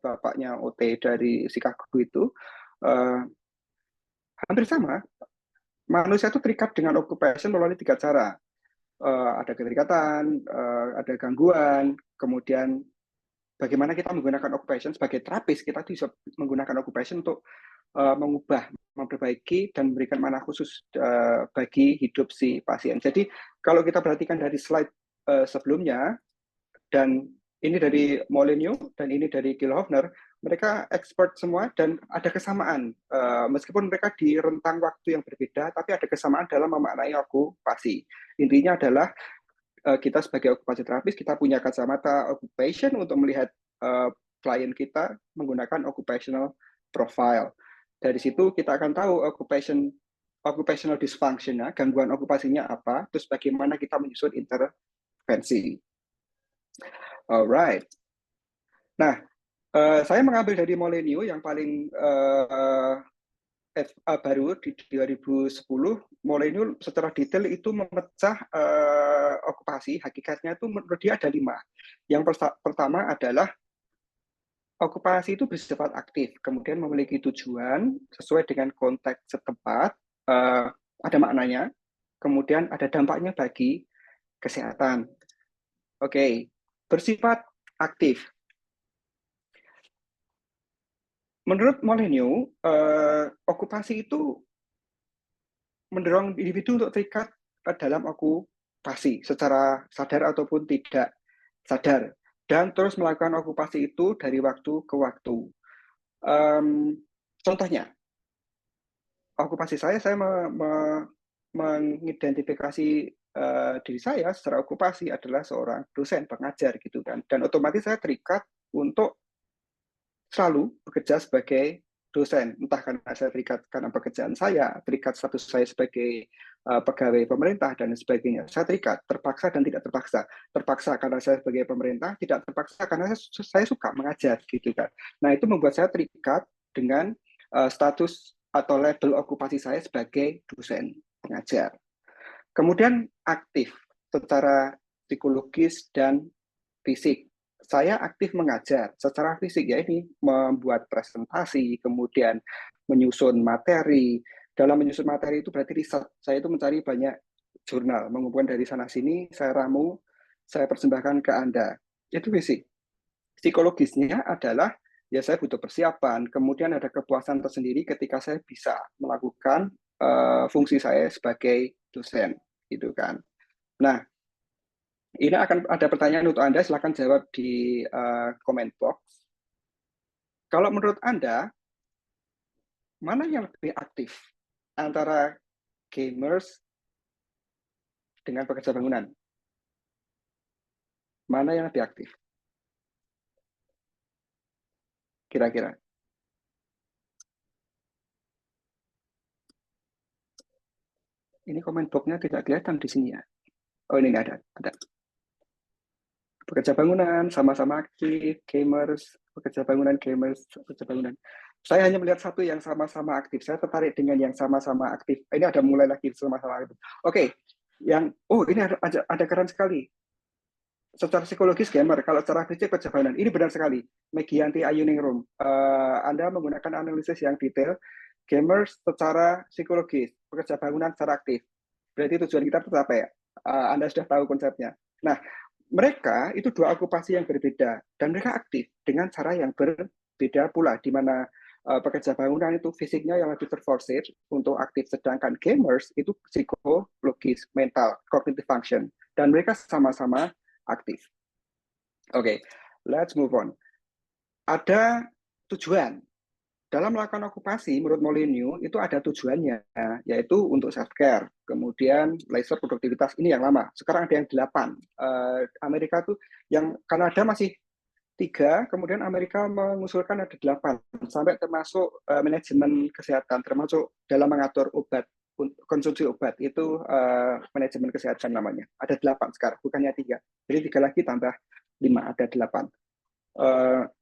bapaknya OT dari Chicago itu, hampir sama. Manusia itu terikat dengan occupation melalui 3 cara. Ada keterikatan, ada gangguan, kemudian bagaimana kita menggunakan occupation sebagai terapis, kita bisa menggunakan occupation untuk mengubah, memperbaiki, dan memberikan mana khusus bagi hidup si pasien. Jadi kalau kita perhatikan dari slide sebelumnya, dan ini dari Molyneux dan ini dari Gil-Hofner, mereka expert semua dan ada kesamaan. Meskipun mereka di rentang waktu yang berbeda, tapi ada kesamaan dalam memaknai okupasi. Intinya adalah kita sebagai okupasi terapis, kita punya kacamata occupation untuk melihat klien kita menggunakan occupational profile. Dari situ kita akan tahu occupational dysfunction, gangguan okupasinya apa, terus bagaimana kita menyusun intervensi. Alright. Nah, saya mengambil dari Molyneux yang paling baru di 2010. Molyneux secara detail itu memecah okupasi, hakikatnya itu menurut dia ada 5. Yang pertama adalah okupasi itu bersifat aktif, kemudian memiliki tujuan sesuai dengan konteks setempat, ada maknanya, kemudian ada dampaknya bagi kesehatan. Oke, bersifat aktif. Menurut Molyneux, okupasi itu mendorong individu untuk terikat dalam okupasi secara sadar ataupun tidak sadar, dan terus melakukan okupasi itu dari waktu ke waktu. Contohnya, okupasi saya mengidentifikasi diri saya secara okupasi adalah seorang dosen pengajar gitu kan, dan otomatis saya terikat untuk selalu bekerja sebagai dosen, entah karena saya terikat karena pekerjaan saya, terikat status saya sebagai pegawai pemerintah dan sebagainya. Saya terikat, terpaksa dan tidak terpaksa. Terpaksa karena saya sebagai pemerintah, tidak terpaksa karena saya suka mengajar gitu kan. Nah, itu membuat saya terikat dengan status atau label okupasi saya sebagai dosen pengajar. Kemudian aktif secara psikologis dan fisik. Saya aktif mengajar secara fisik, ya ini membuat presentasi, kemudian menyusun materi. Dalam menyusun materi itu berarti riset. Saya itu mencari banyak jurnal, mengumpulkan dari sana-sini, saya ramu, saya persembahkan ke Anda. Itu fisik. Psikologisnya adalah, ya saya butuh persiapan, kemudian ada kepuasan tersendiri ketika saya bisa melakukan fungsi saya sebagai dosen, gitu kan. Nah, ini akan ada pertanyaan untuk Anda, silakan jawab di comment box. Kalau menurut Anda, mana yang lebih aktif antara gamers dengan pekerja bangunan? Mana yang lebih aktif? Kira-kira. Ini comment box-nya tidak kelihatan di sini ya. Oh, ini ada. Pekerja bangunan sama-sama aktif, gamers, pekerja bangunan, gamers, pekerja bangunan. Saya hanya melihat satu yang sama-sama aktif. Saya tertarik dengan yang sama-sama aktif. Ini ada mulai lagi sama-sama aktif. Oke, ini ada keren sekali. Secara psikologis gamer, kalau secara fisik pekerja bangunan. Ini benar sekali. Megyanti Ayuningrum. Anda menggunakan analisis yang detail. Gamers secara psikologis, pekerja bangunan secara aktif. Berarti tujuan kita tercapai ya. Anda sudah tahu konsepnya. Nah, mereka itu 2 okupasi yang berbeda dan mereka aktif dengan cara yang berbeda pula, di mana pekerja bangunan itu fisiknya yang lebih terforsir untuk aktif, sedangkan gamers itu psikologis, mental, cognitive function, dan mereka sama-sama aktif. Oke, let's move on. Ada tujuan. Dalam melakukan okupasi, menurut Molyneux, itu ada tujuannya, yaitu untuk self-care. Kemudian laser produktivitas, ini yang lama. Sekarang ada yang 8. Amerika tuh, yang Kanada masih 3, kemudian Amerika mengusulkan ada 8. Sampai termasuk manajemen kesehatan, termasuk dalam mengatur obat, konsumsi obat. Itu manajemen kesehatan namanya. Ada 8 sekarang, bukannya 3. Jadi 3 lagi tambah 5, ada 8.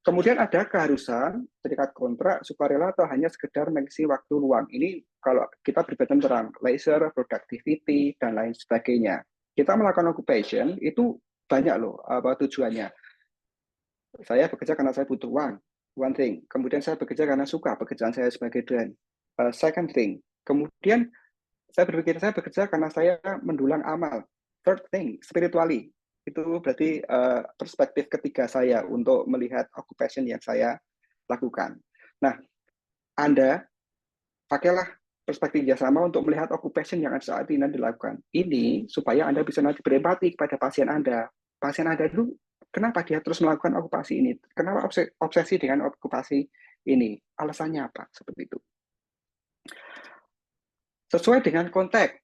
Kemudian ada keharusan terikat kontrak, sukarela, atau hanya sekedar mengisi waktu luang. Ini kalau kita berbicara tentang leisure, productivity, dan lain sebagainya. Kita melakukan occupation, itu banyak loh tujuannya. Saya bekerja karena saya butuh uang. one thing. Kemudian saya bekerja karena suka pekerjaan saya sebagai dosen. Second thing. Kemudian saya berpikir saya bekerja karena saya mendulang amal. Third thing, spiritually. Itu berarti perspektif ketiga saya untuk melihat occupation yang saya lakukan. Nah, Anda pakailah perspektif yang sama untuk melihat occupation yang saat ini dilakukan. Ini supaya Anda bisa nanti berempati kepada pasien Anda. Pasien Anda dulu, kenapa dia terus melakukan okupasi ini? Kenapa obsesi dengan okupasi ini? Alasannya apa? Seperti itu. Sesuai dengan konteks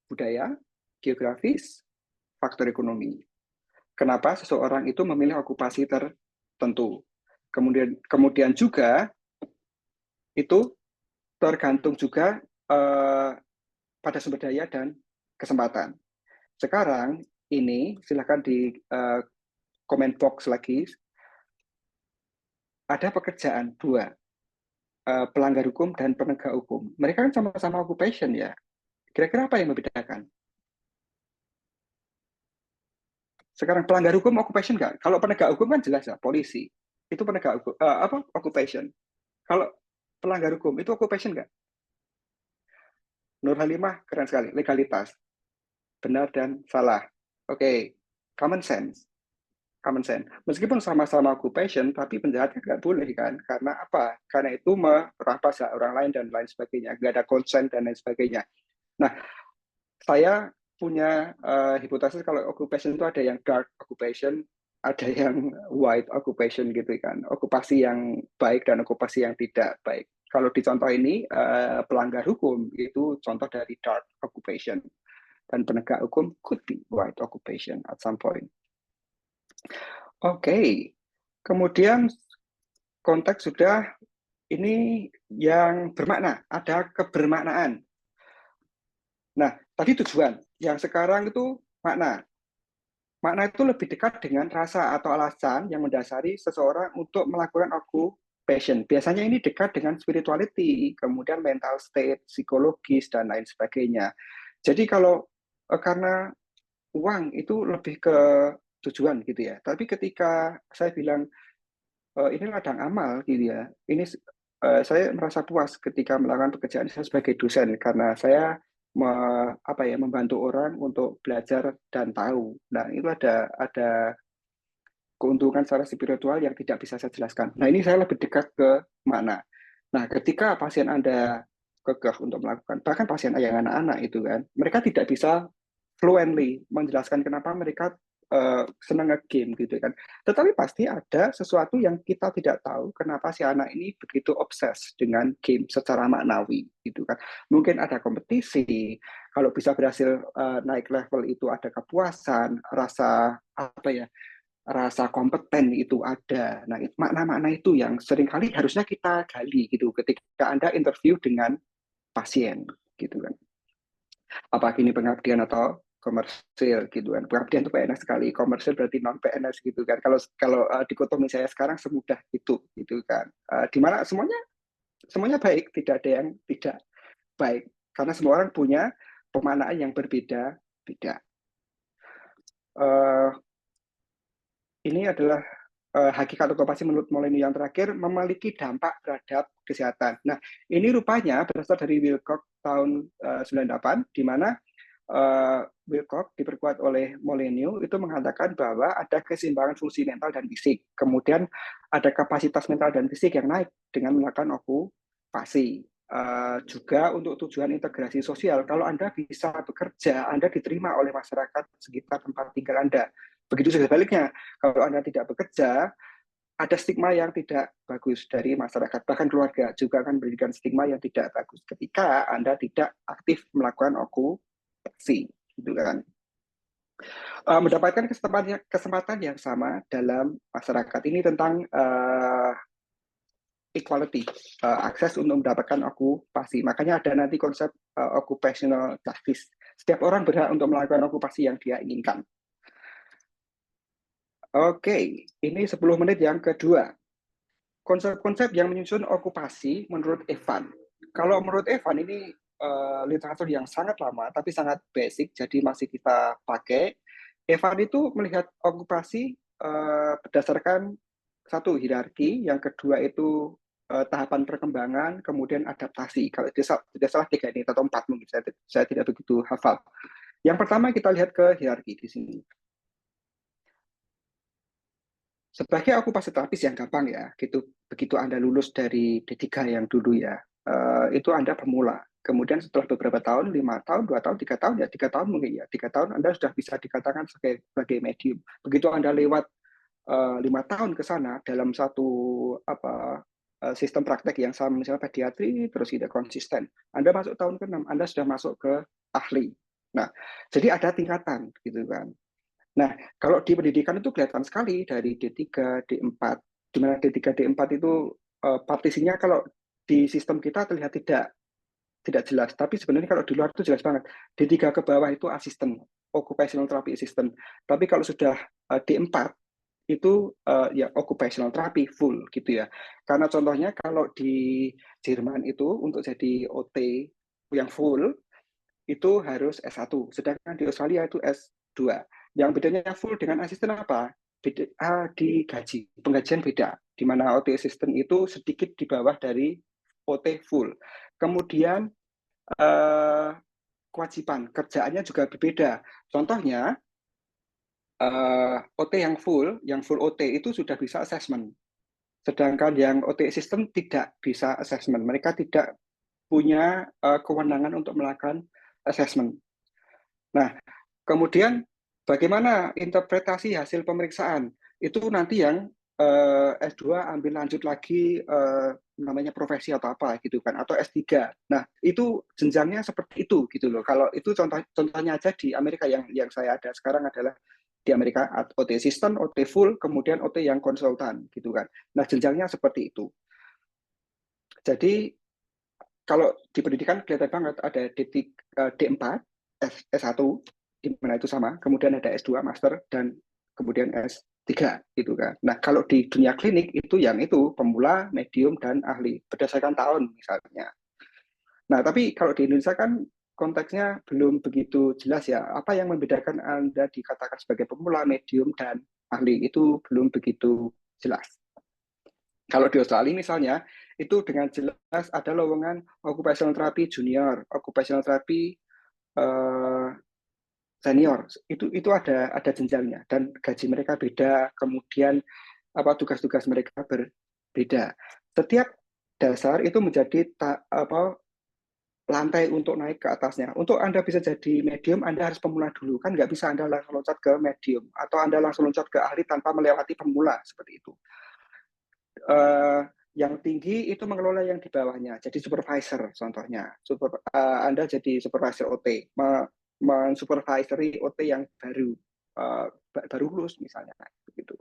budaya, geografis, faktor ekonomi. Kenapa seseorang itu memilih okupasi tertentu? Kemudian juga itu tergantung juga pada sumber daya dan kesempatan. Sekarang ini silakan di comment box lagi. Ada pekerjaan dua, pelanggar hukum dan penegak hukum. Mereka kan sama-sama occupation ya. Kira-kira apa yang membedakan? Sekarang pelanggar hukum occupation nggak? Kalau penegak hukum kan jelas ya, polisi. Itu penegak hukum, occupation. Kalau pelanggar hukum itu occupation nggak? Nur Halimah keren sekali, legalitas. Benar dan salah. Oke, common sense. Common sense. Meskipun sama-sama occupation, tapi penjahatnya nggak boleh kan? Karena apa? Karena itu merampas hak orang lain dan lain sebagainya. Nggak ada consent dan lain sebagainya. Nah, saya punya hipotesis kalau occupation itu ada yang dark occupation, ada yang white occupation gitu kan. Okupasi yang baik dan okupasi yang tidak baik. Kalau di contoh ini, pelanggar hukum itu contoh dari dark occupation. Dan penegak hukum could be white occupation at some point. Oke, kemudian konteks sudah ini yang bermakna, ada kebermaknaan. Nah, tadi tujuan, yang sekarang itu makna. Makna itu lebih dekat dengan rasa atau alasan yang mendasari seseorang untuk melakukan occupation. Biasanya ini dekat dengan spirituality, kemudian mental state, psikologis, dan lain sebagainya. Jadi kalau karena uang itu lebih ke tujuan gitu ya. Tapi ketika saya bilang ini ladang amal gitu ya, ini saya merasa puas ketika melakukan pekerjaan saya sebagai dosen karena saya membantu orang untuk belajar dan tahu. Nah, itu ada keuntungan secara spiritual yang tidak bisa saya jelaskan. Nah, ini saya lebih dekat ke mana. Nah, ketika pasien Anda kekeh untuk melakukan, bahkan pasien yang anak-anak itu kan, mereka tidak bisa fluently menjelaskan kenapa mereka senang nge-game gitu kan. Tetapi pasti ada sesuatu yang kita tidak tahu kenapa si anak ini begitu obses dengan game secara maknawi gitu kan. Mungkin ada kompetisi, kalau bisa berhasil naik level itu ada kepuasan, rasa rasa kompeten itu ada. Nah, makna-makna itu yang seringkali harusnya kita gali gitu ketika Anda interview dengan pasien gitu kan. Apakah ini pengabdian atau komersil gitu kan. Pengabdian itu PNS sekali, komersil berarti non PNS gitu kan. Kalau dikotomi saya sekarang semudah itu gitu kan. Di mana semuanya baik, tidak ada yang tidak baik karena semua orang punya pemaknaan yang berbeda-beda. Ini adalah hakikat okupasi menurut Molyneux yang terakhir memiliki dampak terhadap kesehatan. Nah, ini rupanya berasal dari Wilcock tahun 98, di mana Wilcock diperkuat oleh Molyneux itu mengatakan bahwa ada keseimbangan fungsi mental dan fisik. Kemudian ada kapasitas mental dan fisik yang naik dengan melakukan okupasi. Juga untuk tujuan integrasi sosial, kalau Anda bisa bekerja, Anda diterima oleh masyarakat sekitar tempat tinggal Anda. Begitu sebaliknya, kalau Anda tidak bekerja, ada stigma yang tidak bagus dari masyarakat, bahkan keluarga juga akan memberikan stigma yang tidak bagus ketika Anda tidak aktif melakukan okupasi, gitu kan. Mendapatkan kesempatan yang sama dalam masyarakat ini tentang equality, akses untuk mendapatkan okupasi. Makanya ada nanti konsep occupational justice. Setiap orang berhak untuk melakukan okupasi yang dia inginkan. Oke, ini 10 menit yang kedua. Konsep-konsep yang menyusun okupasi menurut Evan. Kalau menurut Evan ini literatur yang sangat lama tapi sangat basic, jadi masih kita pakai. Evan itu melihat okupasi berdasarkan satu hierarki, yang kedua itu tahapan perkembangan, kemudian adaptasi. Kalau tidak salah 3 ini atau 4 mungkin, saya tidak begitu hafal. Yang pertama kita lihat ke hierarki di sini. Sebagai okupasi terapis yang gampang ya, gitu. Begitu Anda lulus dari D3 yang dulu ya, itu Anda pemula. Kemudian setelah beberapa tahun, 5 tahun, 2 tahun, 3 tahun, ya 3 tahun mungkin ya, 3 tahun Anda sudah bisa dikatakan sebagai medium. Begitu Anda lewat 5 tahun ke sana dalam satu sistem praktek yang sama, misalnya pediatri, terus tidak konsisten. Anda masuk tahun ke-6, Anda sudah masuk ke ahli. Nah, jadi ada tingkatan gitu kan. Nah, kalau di pendidikan itu kelihatan sekali dari D3, D4, di mana D3, D4 itu partisinya kalau di sistem kita terlihat tidak jelas, tapi sebenarnya kalau di luar itu jelas banget. D3 ke bawah itu asisten, occupational therapy assistant. Tapi kalau sudah D4 itu ya occupational therapy full gitu ya. Karena contohnya kalau di Jerman itu untuk jadi OT yang full itu harus S1, sedangkan di Australia itu S2. Yang bedanya full dengan asisten apa? Beda, di gaji, penggajian beda, di mana OT assistant itu sedikit di bawah dari OT full. Kemudian kewajiban kerjaannya juga berbeda. Contohnya OT yang full OT itu sudah bisa assessment. Sedangkan yang OT assistant tidak bisa assessment. Mereka tidak punya kewenangan untuk melakukan assessment. Nah, kemudian bagaimana interpretasi hasil pemeriksaan? Itu nanti yang S2 ambil lanjut lagi namanya profesi atau apa gitu kan, atau S3. Nah, itu jenjangnya seperti itu gitu loh. Kalau itu contohnya aja di Amerika yang saya ada sekarang adalah di Amerika OT assistant, OT full, kemudian OT yang konsultan gitu kan. Nah, jenjangnya seperti itu. Jadi kalau di pendidikan kelihatan banget ada D4, S1, di mana itu sama, kemudian ada S2, master, dan kemudian S3, gitu kan. Nah, kalau di dunia klinik itu yang itu, pemula, medium, dan ahli, berdasarkan tahun misalnya. Nah, tapi kalau di Indonesia kan konteksnya belum begitu jelas ya, apa yang membedakan Anda dikatakan sebagai pemula, medium, dan ahli, itu belum begitu jelas. Kalau di Australia misalnya, itu dengan jelas ada lowongan occupational therapy junior, occupational therapy senior. Itu ada jenjangnya dan gaji mereka beda, kemudian tugas-tugas mereka berbeda. Setiap dasar itu menjadi lantai untuk naik ke atasnya. Untuk Anda bisa jadi medium, Anda harus pemula dulu. Kan nggak bisa Anda langsung loncat ke medium, atau Anda langsung loncat ke ahli tanpa melewati pemula, seperti itu. Yang tinggi itu mengelola yang di bawahnya, jadi supervisor contohnya. Anda jadi supervisor OT, mensupervisori OT yang baru lulus misalnya, begitu.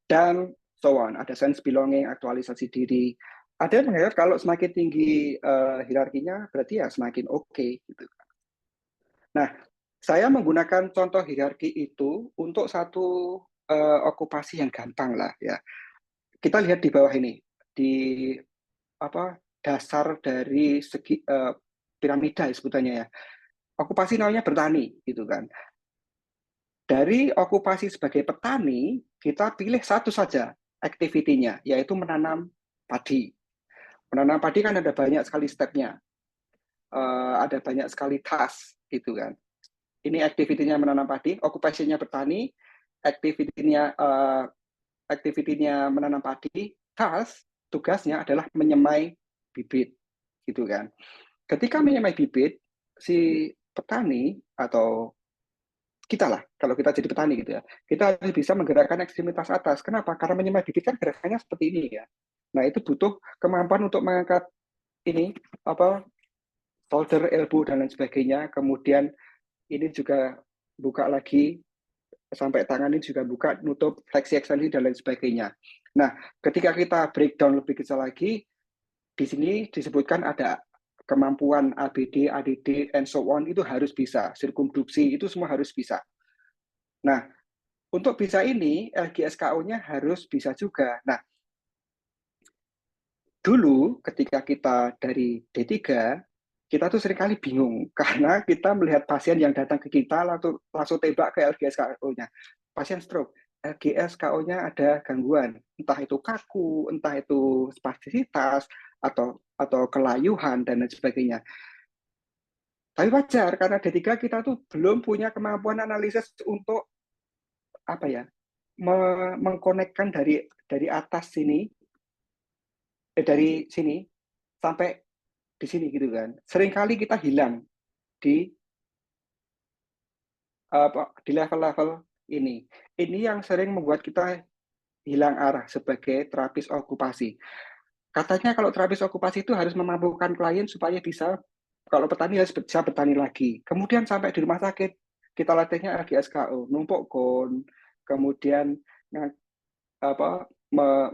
Dan so on, ada sense belonging, aktualisasi diri. Ada yang menganggap kalau semakin tinggi hierarkinya berarti ya semakin oke, gitu. Nah, saya menggunakan contoh hierarki itu untuk satu okupasi yang gampang lah ya. Kita lihat di bawah ini, di dasar dari segi piramida sebutannya ya. Okupasi namanya bertani, gitu kan. Dari okupasi sebagai petani, kita pilih satu saja activity-nya, yaitu menanam padi. Menanam padi kan ada banyak sekali step-nya, ada banyak sekali task, gitu kan. Ini activity-nya menanam padi, okupasinya bertani, activity-nya menanam padi, task, tugasnya adalah menyemai bibit, gitu kan. Ketika menyemai bibit, si petani atau kita lah, kalau kita jadi petani gitu ya, kita harus bisa menggerakkan ekstremitas atas. Kenapa? Karena menyemai bibit kan gerakannya seperti ini ya. Nah, itu butuh kemampuan untuk mengangkat ini, shoulder, elbow, dan lain sebagainya. Kemudian ini juga buka lagi, sampai tangan ini juga buka, nutup, fleksi ekstensi, dan lain sebagainya. Nah, ketika kita breakdown lebih kecil lagi, di sini disebutkan ada kemampuan ABD, ADD, and so on, itu harus bisa. Sirkumduksi, itu semua harus bisa. Nah, untuk bisa ini, LGSKO-nya harus bisa juga. Nah, dulu ketika kita dari D3, kita tuh seringkali bingung, karena kita melihat pasien yang datang ke kita, langsung tembak ke LGSKO-nya. Pasien stroke, LGS-KO-nya ada gangguan, entah itu kaku, entah itu spastisitas, atau kelayuan, dan lain sebagainya. Tapi wajar, karena D3 kita tuh belum punya kemampuan analisis untuk apa ya, mengkonekkan dari atas sini, dari sini sampai di sini gitu kan. Seringkali kita hilang di level-level ini. Ini yang sering membuat kita hilang arah sebagai terapis okupasi. Katanya kalau terapis okupasi itu harus memampukan klien supaya bisa, kalau petani harus bisa bertani lagi. Kemudian sampai di rumah sakit, kita latihnya LGS-KO, numpuk kon, kemudian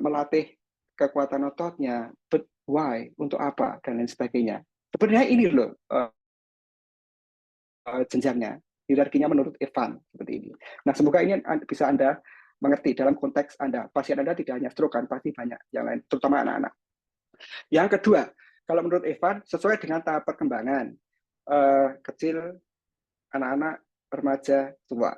melatih kekuatan ototnya, but why, untuk apa, dan lain sebagainya. Sebenarnya ini loh jenjangnya, hierarkinya menurut Evan, seperti ini. Nah, semoga ini bisa Anda mengerti dalam konteks Anda. Pasien Anda tidak hanya stroke kan, pasti banyak yang lain, terutama anak-anak. Yang kedua, kalau menurut Evan, sesuai dengan tahap perkembangan, kecil, anak-anak, remaja, tua.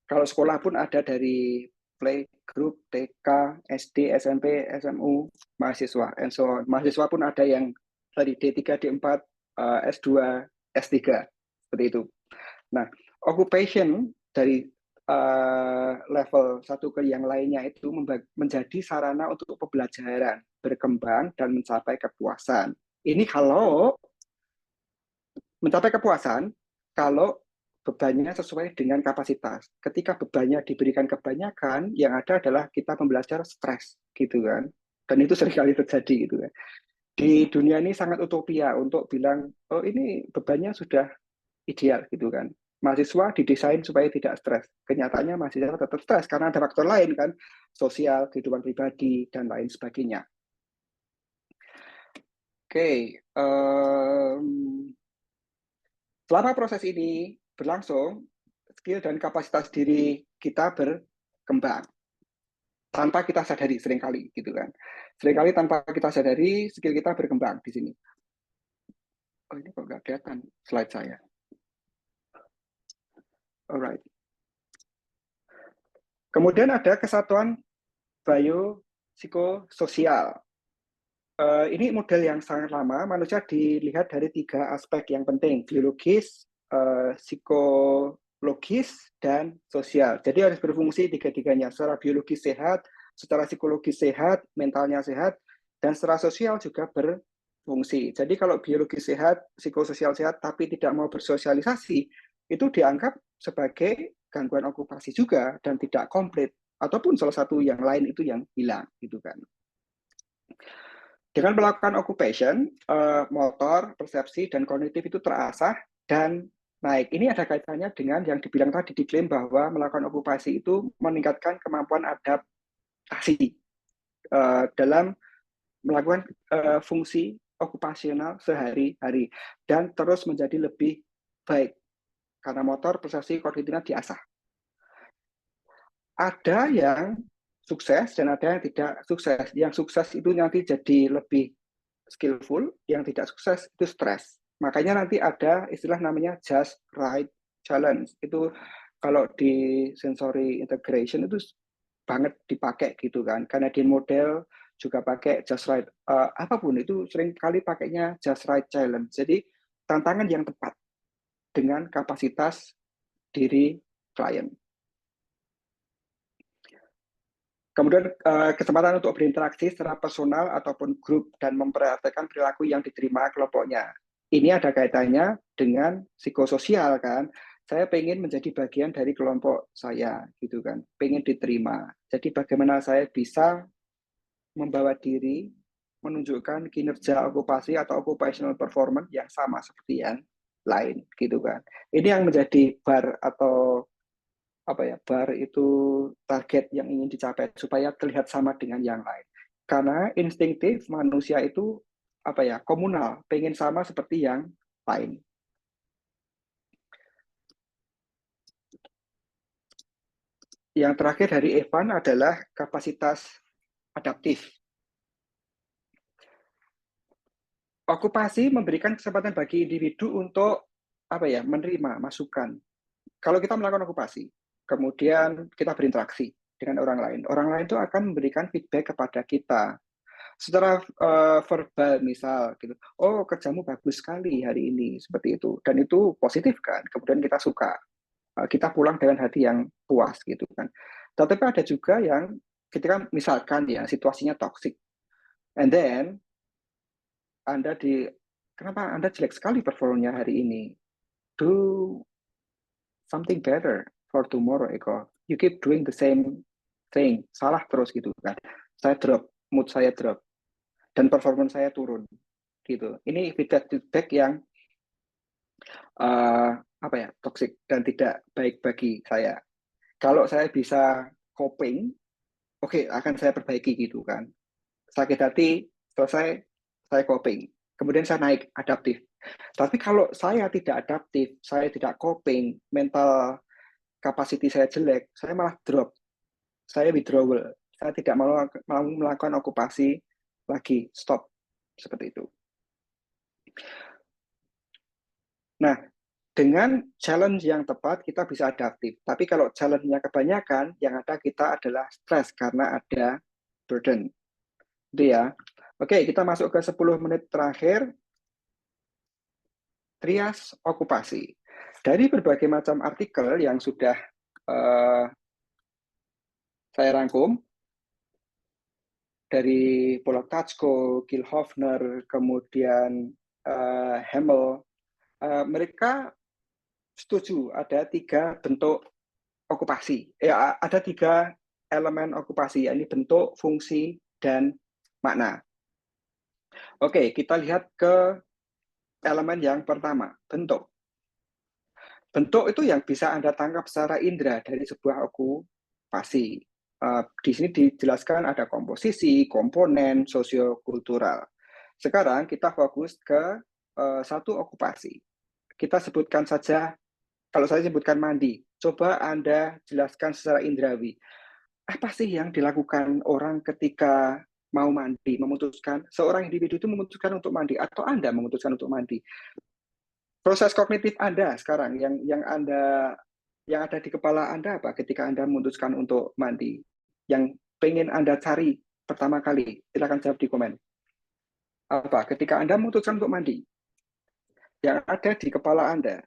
Kalau sekolah pun ada dari playgroup, TK, SD, SMP, SMU, mahasiswa, and so on. Mahasiswa pun ada yang dari D3, D4, S2, S3, seperti itu. Nah, occupation dari level satu ke yang lainnya itu menjadi sarana untuk pembelajaran, berkembang, dan mencapai kepuasan. Ini kalau mencapai kepuasan, kalau bebannya sesuai dengan kapasitas. Ketika bebannya diberikan kebanyakan, yang ada adalah kita pembelajar stres, gitu kan. Dan itu seringkali terjadi, gitu kan. Di dunia ini sangat utopia untuk bilang, oh ini bebannya sudah ideal, gitu kan. Mahasiswa didesain supaya tidak stres. Kenyataannya mahasiswa tetap stres karena ada faktor lain kan, sosial, kehidupan pribadi, dan lain sebagainya. Oke, selama proses ini berlangsung, skill dan kapasitas diri kita berkembang tanpa kita sadari seringkali, gitu kan. Seringkali tanpa kita sadari skill kita berkembang di sini. Oh ini kok nggak kelihatan slide saya. Alright. Kemudian ada kesatuan biopsikososial. Ini model yang sangat lama. Manusia dilihat dari 3 aspek yang penting: biologis, psikologis, dan sosial. Jadi harus berfungsi 3-tiganya. Secara biologis sehat, secara psikologis sehat, mentalnya sehat, dan secara sosial juga berfungsi. Jadi kalau biologis sehat, psikososial sehat, tapi tidak mau bersosialisasi, itu dianggap sebagai gangguan okupasi juga dan tidak komplit. Ataupun salah satu yang lain itu yang hilang, gitu kan. Dengan melakukan occupation, motor, persepsi, dan kognitif itu terasah dan naik. Ini ada kaitannya dengan yang dibilang tadi, diklaim bahwa melakukan okupasi itu meningkatkan kemampuan adaptasi dalam melakukan fungsi okupasional sehari-hari dan terus menjadi lebih baik karena motor, persepsi, kognitifnya diasah. Ada yang sukses dan ada yang tidak sukses. Yang sukses itu nanti jadi lebih skillful, yang tidak sukses itu stres. Makanya nanti ada istilah namanya just right challenge. Itu kalau di sensory integration itu banget dipakai gitu kan. Canadian model juga pakai just right. Apapun itu sering kali pakainya just right challenge. Jadi tantangan yang tepat dengan kapasitas diri klien. Kemudian kesempatan untuk berinteraksi secara personal ataupun grup dan memperhatikan perilaku yang diterima kelompoknya. Ini ada kaitannya dengan psikososial kan. Saya pengen menjadi bagian dari kelompok saya gitu kan. Pengen diterima. Jadi bagaimana saya bisa membawa diri menunjukkan kinerja okupasi atau occupational performance yang sama seperti yang lain gitu kan. Ini yang menjadi bar atau bar itu target yang ingin dicapai supaya terlihat sama dengan yang lain. Karena instingtif manusia itu komunal, pengen sama seperti yang lain. Yang terakhir dari Evan adalah kapasitas adaptif. Okupasi memberikan kesempatan bagi individu untuk menerima masukan. Kalau kita melakukan okupasi, kemudian kita berinteraksi dengan orang lain. Orang lain itu akan memberikan feedback kepada kita secara verbal, misal gitu. Oh, kerjamu bagus sekali hari ini, seperti itu. Dan itu positif kan. Kemudian kita suka. Kita pulang dengan hati yang puas gitu kan. Tetapi ada juga yang ketika misalkan ya situasinya toxic, and then kenapa Anda jelek sekali performanya hari ini? Do something better for tomorrow, Eko. You keep doing the same thing, salah terus gitu kan. Saya drop, mood saya drop, dan performance saya turun gitu. Ini feedback yang apa ya, toxic dan tidak baik bagi saya. Kalau saya bisa coping, oke, akan saya perbaiki gitu kan. Sakit hati, selesai, saya coping. Kemudian saya naik, adaptif. Tapi kalau saya tidak adaptif, saya tidak coping, mental capacity saya jelek, saya malah drop. Saya withdrawal. Saya tidak mau melakukan okupasi lagi, stop. Seperti itu. Nah, dengan challenge yang tepat, kita bisa adaptif. Tapi kalau challenge-nya kebanyakan, yang ada kita adalah stres karena ada burden. Itu ya. Oke, kita masuk ke 10 menit terakhir. Trias okupasi. Dari berbagai macam artikel yang sudah saya rangkum, dari Polotachko, Gil Hofner, kemudian Hamel, mereka setuju ada 3 bentuk okupasi. Ya, ada 3 elemen okupasi, yakni bentuk, fungsi, dan makna. Oke, kita lihat ke elemen yang pertama, bentuk. Bentuk itu yang bisa Anda tangkap secara indera dari sebuah okupasi. Di sini dijelaskan ada komposisi, komponen, sosiokultural. Sekarang kita fokus ke satu okupasi. Kita sebutkan saja, kalau saya sebutkan mandi, coba Anda jelaskan secara indrawi. Apa sih yang dilakukan orang ketika mau mandi, memutuskan, seorang individu itu memutuskan untuk mandi, atau Anda memutuskan untuk mandi? Proses kognitif Anda sekarang yang ada di kepala Anda apa ketika Anda memutuskan untuk mandi? Yang pengen Anda cari pertama kali, silakan jawab di komen. Apa ketika Anda memutuskan untuk mandi? Yang ada di kepala Anda,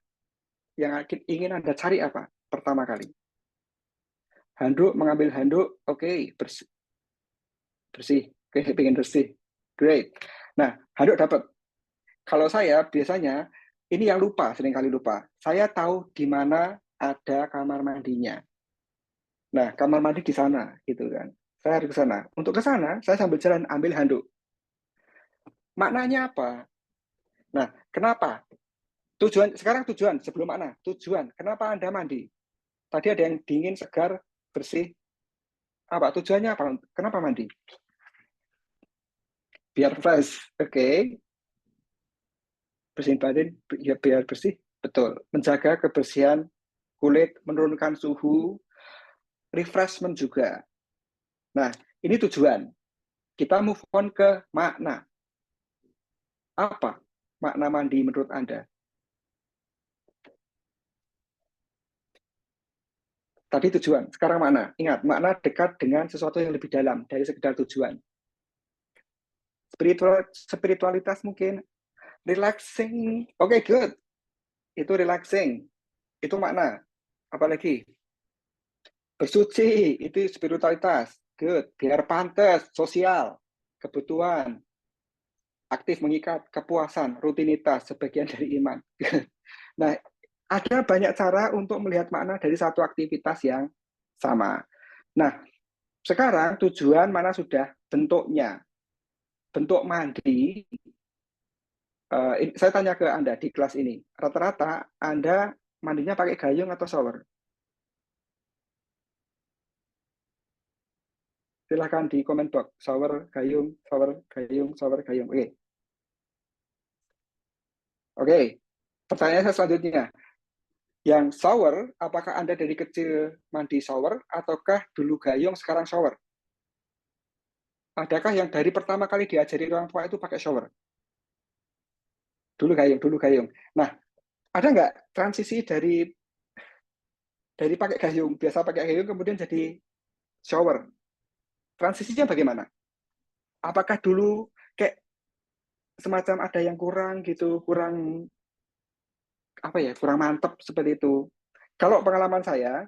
yang ingin Anda cari apa pertama kali? Handuk, mengambil handuk, oke, bersih. Bersih. Oke, pengen bersih. Great. Nah, handuk dapat. Kalau saya biasanya ini yang lupa, seringkali lupa. Saya tahu di mana ada kamar mandinya. Nah, kamar mandi di sana, gitu kan. Saya harus ke sana. Untuk ke sana, saya sambil jalan ambil handuk. Maknanya apa? Nah, kenapa? Sekarang sebelum makna. Tujuan, kenapa Anda mandi? Tadi ada yang dingin, segar, bersih. Apa? Tujuannya apa? Kenapa mandi? Biar fresh, oke. Bersihin badan, ya biar bersih. Betul. Menjaga kebersihan kulit, menurunkan suhu, refreshment juga. Nah, ini tujuan. Kita move on ke makna. Apa makna mandi menurut Anda? Tadi tujuan, sekarang makna. Ingat, makna dekat dengan sesuatu yang lebih dalam dari sekedar tujuan. Spiritualitas mungkin, relaxing. Oke, good. Itu relaxing. Itu makna. Apalagi? Bersuci, itu spiritualitas. Good. Biar pantas, sosial, kebutuhan, aktif mengikat, kepuasan, rutinitas, sebagian dari iman. Nah, ada banyak cara untuk melihat makna dari satu aktivitas yang sama. Nah, sekarang tujuan mana sudah bentuknya. Bentuk mandi, saya tanya ke Anda di kelas ini, rata-rata Anda mandinya pakai gayung atau shower? Silahkan di komen box, shower, gayung, shower, gayung, shower, gayung. Oke. Oke, pertanyaan saya selanjutnya. Yang shower, apakah Anda dari kecil mandi shower, ataukah dulu gayung, sekarang shower? Adakah yang dari pertama kali diajari orang tua itu pakai shower? Dulu gayung, dulu gayung. Nah, ada nggak transisi dari pakai gayung, biasa pakai gayung, kemudian jadi shower. Transisinya bagaimana? Apakah dulu kayak semacam ada yang kurang gitu, kurang apa ya, kurang mantep seperti itu. Kalau pengalaman saya,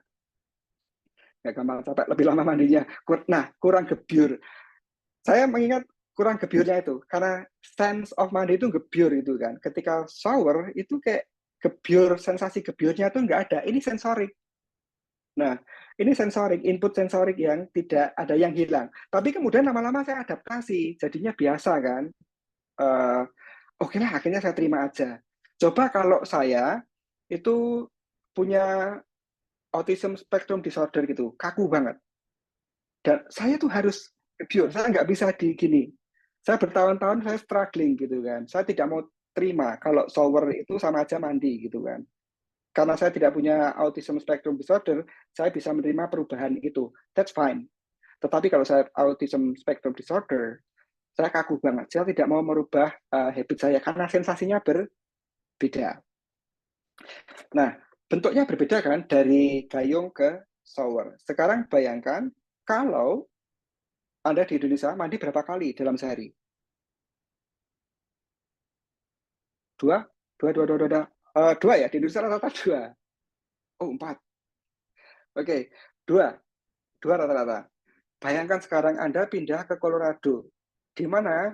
nggak gampang capek, lebih lama mandinya. Nah, kurang gebyur. Saya mengingat kurang gebyurnya itu, karena sense of mandi itu gebyur itu kan. Ketika shower, itu kayak gebyur, sensasi gebyurnya itu nggak ada. Ini sensorik. Nah, ini sensorik, input sensorik yang tidak ada yang hilang. Tapi kemudian lama-lama saya adaptasi, jadinya biasa kan. Oke lah, akhirnya saya terima aja. Coba kalau saya itu punya autism spectrum disorder gitu, kaku banget. Dan saya tuh harus pure, saya nggak bisa di gini. Saya bertahun-tahun saya struggling gitu kan. Saya tidak mau terima kalau shower itu sama aja mandi gitu kan. Karena saya tidak punya autism spectrum disorder, saya bisa menerima perubahan itu. That's fine. Tetapi kalau saya autism spectrum disorder, saya kaku banget. Saya tidak mau merubah habit saya karena sensasinya berbeda. Nah, bentuknya berbeda kan dari gayung ke shower. Sekarang bayangkan kalau Anda di Indonesia mandi berapa kali dalam sehari? Dua? Dua ya, di Indonesia rata-rata dua. Oh, empat. Oke, dua. Dua rata-rata. Bayangkan sekarang Anda pindah ke Colorado, di mana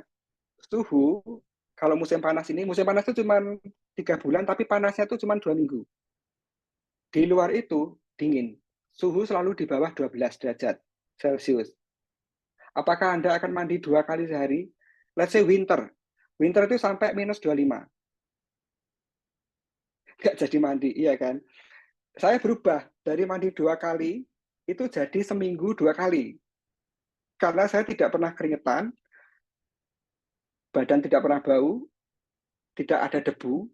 suhu, kalau musim panas ini, musim panas itu cuma 3 bulan, tapi panasnya itu cuma 2 minggu. Di luar itu dingin. Suhu selalu di bawah 12 derajat Celcius. Apakah Anda akan mandi 2 kali sehari? Let's say winter. Winter itu sampai -25. Nggak jadi mandi, iya kan? Saya berubah dari mandi 2 kali, itu jadi seminggu 2 kali. Karena saya tidak pernah keringetan, badan tidak pernah bau, tidak ada debu,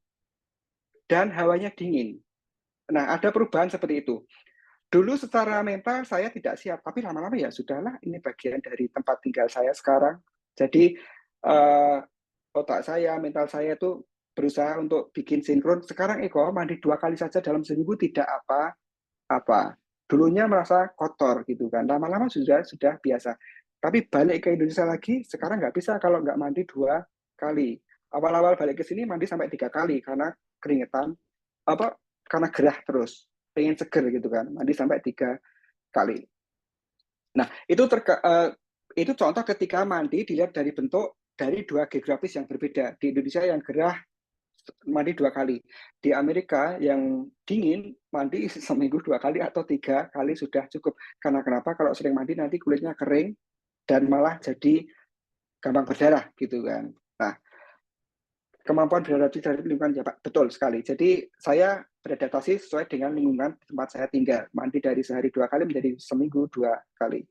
dan hawanya dingin. Nah, ada perubahan seperti itu. Dulu secara mental saya tidak siap, tapi lama-lama ya sudahlah, ini bagian dari tempat tinggal saya sekarang. Jadi otak saya, mental saya itu berusaha untuk bikin sinkron. Sekarang Eko mandi 2 kali saja dalam seminggu tidak apa-apa. Dulunya merasa kotor gitu kan, lama-lama sudah biasa. Tapi balik ke Indonesia lagi, sekarang nggak bisa kalau nggak mandi 2 kali. Awal-awal balik ke sini mandi sampai 3 kali karena keringetan, karena gerah terus, pengen seger gitu kan, mandi sampai 3 kali. Nah, itu contoh ketika mandi dilihat dari bentuk dari dua geografis yang berbeda. Di Indonesia yang gerah mandi 2 kali. Di Amerika yang dingin mandi seminggu 2 kali atau 3 kali sudah cukup. Karena kenapa? Kalau sering mandi nanti kulitnya kering dan malah jadi gampang berdarah gitu kan. Nah, kemampuan beradaptasi dari lingkungan ya Pak, betul sekali. Jadi saya beradaptasi sesuai dengan lingkungan tempat saya tinggal. Mandi dari sehari 2 kali menjadi seminggu 2 kali.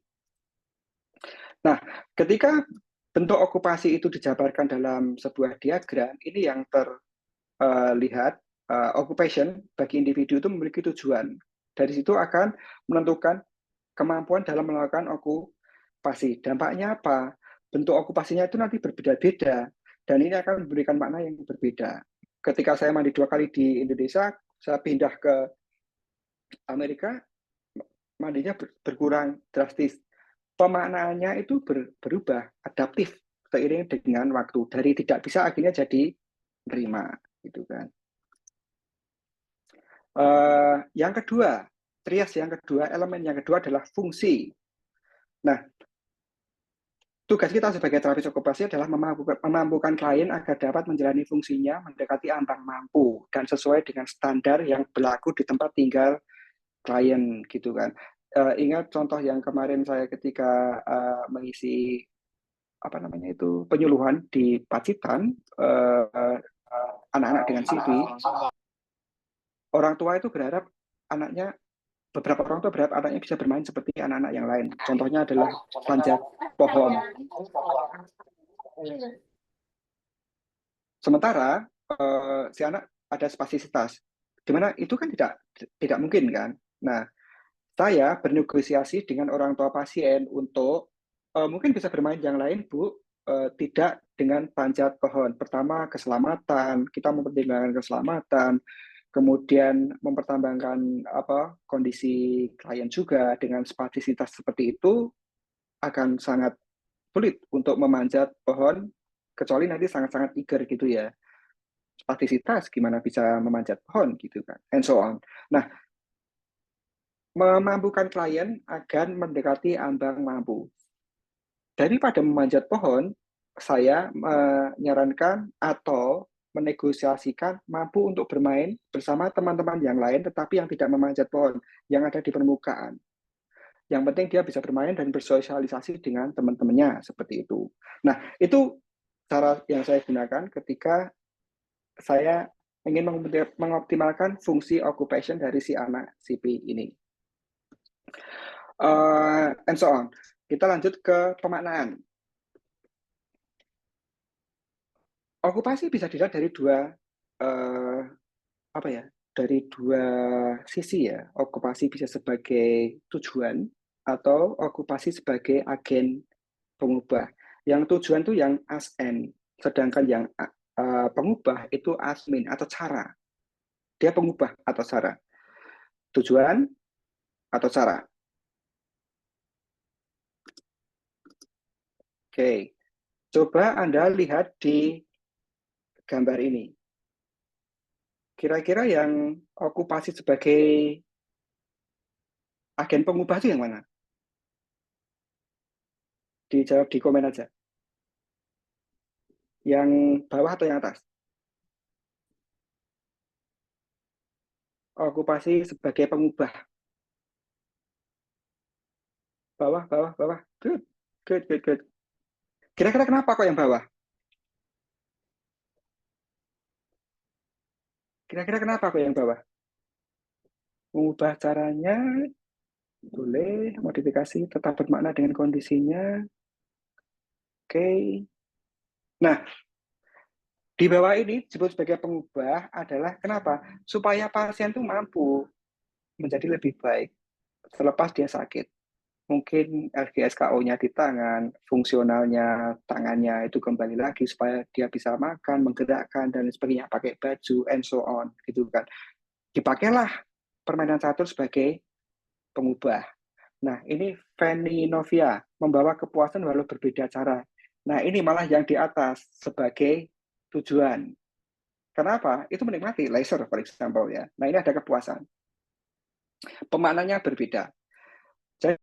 Nah, ketika bentuk okupasi itu dijabarkan dalam sebuah diagram, ini yang terlihat occupation bagi individu itu memiliki tujuan. Dari situ akan menentukan kemampuan dalam melakukan okupasi. Dampaknya apa? Bentuk okupasinya itu nanti berbeda-beda, dan ini akan memberikan makna yang berbeda. Ketika saya mandi 2 kali di Indonesia, saya pindah ke Amerika, mandinya berkurang drastis. Pemaknaannya itu berubah, adaptif seiring dengan waktu. Dari tidak bisa akhirnya jadi menerima, gitu kan. Yang kedua, trias yang kedua, elemen yang kedua adalah fungsi. Nah, tugas kita sebagai terapis okupasi adalah memampukan klien agar dapat menjalani fungsinya mendekati ambang mampu dan sesuai dengan standar yang berlaku di tempat tinggal klien, gitu kan. Ingat contoh yang kemarin saya ketika mengisi penyuluhan di Pacitan, anak-anak dengan CV, orang tua itu berharap beberapa orang tua berharap anaknya bisa bermain seperti anak-anak yang lain. Contohnya adalah panjat pohon. Sementara si anak ada spasisitas, di mana itu kan tidak mungkin kan. Nah, saya bernegosiasi dengan orang tua pasien untuk mungkin bisa bermain yang lain, Bu, tidak dengan panjat pohon. Pertama, keselamatan, kita mempertimbangkan keselamatan. kemudian mempertimbangkan kondisi klien juga dengan spasisitas seperti itu akan sangat sulit untuk memanjat pohon, kecuali nanti sangat-sangat eager gitu ya. Spasisitas gimana bisa memanjat pohon gitu kan, and so on. Nah, memampukan klien agar mendekati ambang mampu. Daripada memanjat pohon, saya menyarankan atau menegosiasikan mampu untuk bermain bersama teman-teman yang lain, tetapi yang tidak memanjat pohon, yang ada di permukaan. Yang penting dia bisa bermain dan bersosialisasi dengan teman-temannya, seperti itu. Nah, itu cara yang saya gunakan ketika saya ingin mengoptimalkan fungsi occupation dari si anak si P ini. And so on. Kita lanjut ke pemaknaan. Okupasi bisa dilihat dari dari dua sisi ya. Okupasi bisa sebagai tujuan atau okupasi sebagai agen pengubah. Yang tujuan itu yang as-en, sedangkan yang pengubah itu as-min atau cara. Dia pengubah atau cara. Tujuan atau cara. Oke. Coba Anda lihat di gambar ini. Kira-kira yang okupasi sebagai agen pengubah itu yang mana? Dijawab di komen aja. Yang bawah atau yang atas? Okupasi sebagai pengubah. Bawah, bawah, bawah. Good, good, good, good. Kira-kira kenapa kok yang bawah? Kira-kira kenapa kok yang bawah? Mengubah caranya, boleh. Modifikasi, tetap bermakna dengan kondisinya. Oke. Nah, di bawah ini disebut sebagai pengubah adalah kenapa? Supaya pasien itu mampu menjadi lebih baik selepas dia sakit. Mungkin LGSKO-nya di tangan, fungsionalnya tangannya itu kembali lagi supaya dia bisa makan, menggerakkan, dan sebagainya, pakai baju, and so on, gitu kan. Dipakailah permainan catur sebagai pengubah. Nah, ini Fanny Novia, membawa kepuasan walau berbeda cara. Nah, ini malah yang di atas sebagai tujuan. Kenapa? Itu menikmati leisure, for example ya. Nah, ini ada kepuasan. Pemaknanya berbeda.